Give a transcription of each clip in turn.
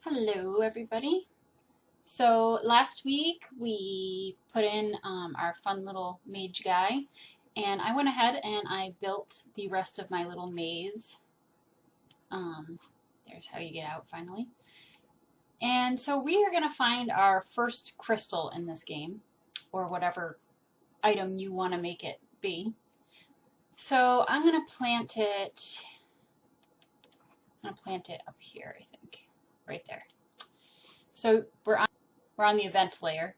Hello everybody. So last week we put in our fun little mage guy, and I went ahead and I built the rest of my little maze. There's how you get out finally. And so we are going to find our first crystal in this game, or whatever item you want to make it be. So I'm going to plant it, up here, I think, right there. So we're on the event layer,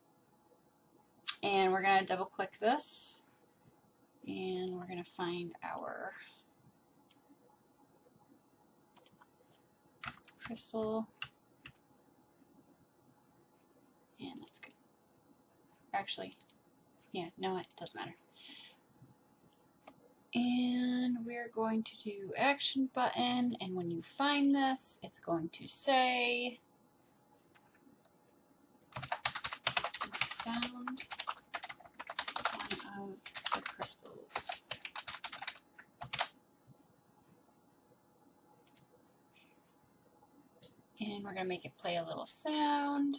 and we're going to double click this, and we're going to find our crystal, and that's good. Actually, yeah, no, it doesn't matter. And we're going to do action button, and when you find this, it's going to say found one of the crystals. And we're going to make it play a little sound.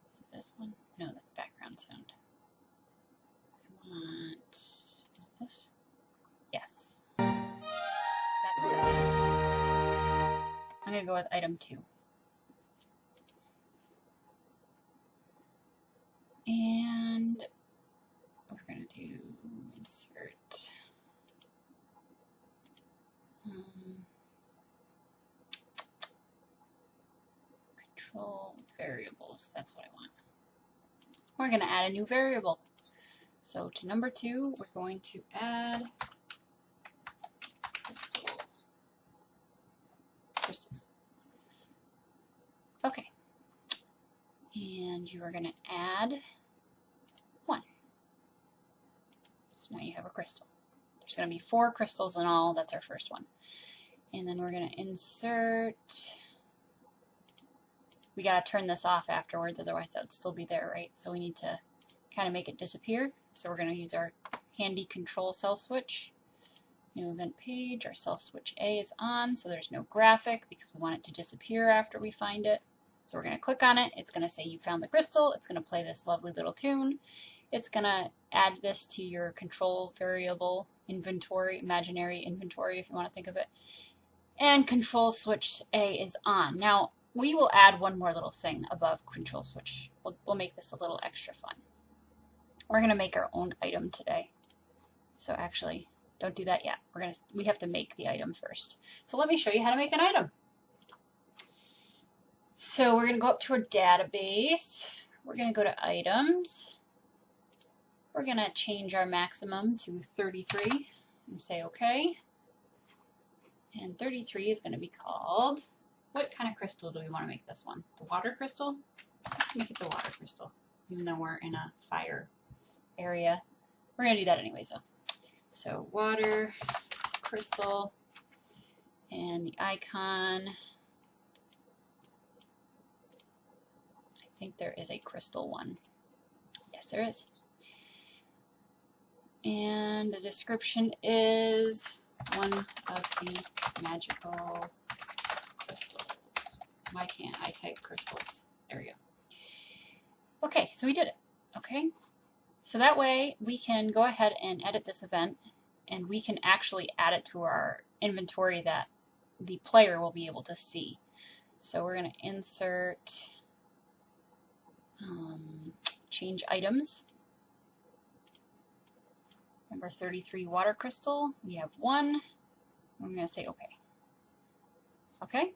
Is it this one? No, that's background sound. I want this. Yes. That's good. I'm going to go with item 2. And we're going to do insert. Control variables. That's what I want. We're going to add a new variable. So to number 2, we're going to add crystals. Okay. And you are going to add 1. So now you have a crystal. There's going to be 4 crystals in all. That's our first one. And then we're going to insert. We got to turn this off afterwards, otherwise that would still be there, right? So we need to kind of make it disappear. So we're going to use our handy control self switch. New event page, our self switch A is on, so there's no graphic because we want it to disappear after we find it. So we're going to click on it. It's going to say you found the crystal. It's going to play this lovely little tune. It's going to add this to your control variable inventory, imaginary inventory if you want to think of it. And control switch A is on. Now, we will add one more little thing above control switch. We'll make this a little extra fun. We're going to make our own item today. So actually, don't do that yet. We have to make the item first. So let me show you how to make an item. So we're going to go up to our database. We're going to go to items. We're going to change our maximum to 33 and say OK. And 33 is going to be called, what kind of crystal do we want to make this one? The water crystal? Let's make it the water crystal, even though we're in a fire area. We're going to do that anyways though. So water crystal, and the icon, I think there is a crystal one. Yes, there is. And the description is one of the magical crystals. Why can't I type crystals? There we go. Okay, so we did it. Okay, so that way we can go ahead and edit this event, and we can actually add it to our inventory that the player will be able to see. So we're going to insert, change items. Number 33 water crystal. We have 1. I'm going to say OK. Okay.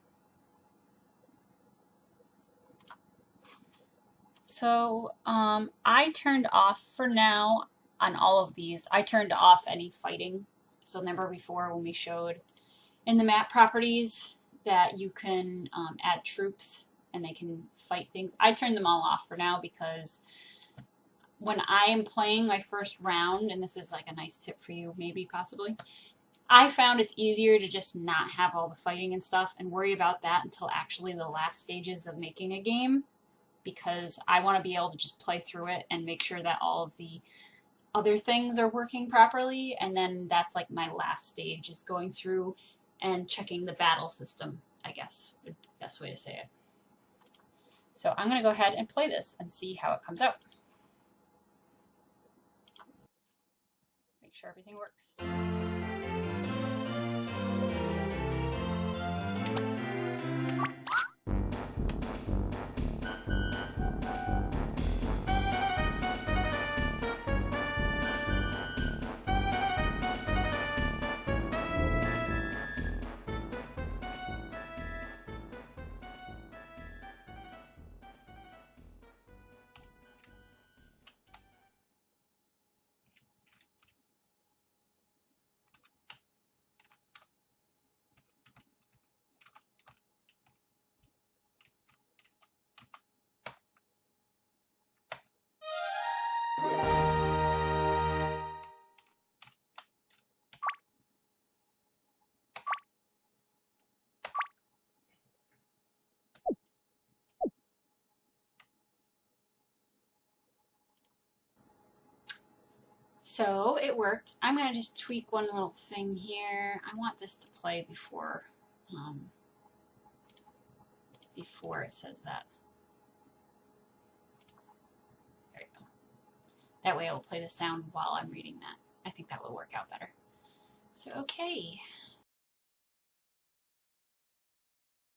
So I turned off for now on all of these. I turned off any fighting. So remember before when we showed in the map properties that you can add troops and they can fight things. I turned them all off for now because when I am playing my first round, and this is like a nice tip for you, maybe, possibly, I found it's easier to just not have all the fighting and stuff and worry about that until actually the last stages of making a game, because I want to be able to just play through it and make sure that all of the other things are working properly, and then that's like my last stage, is going through and checking the battle system, I guess would be the best way to say it. So I'm going to go ahead and play this and see how it comes out. Make sure everything works. So it worked. I'm going to just tweak one little thing here. I want this to play before it says that. There you go. That way it will play the sound while I'm reading that. I think that will work out better. So, okay.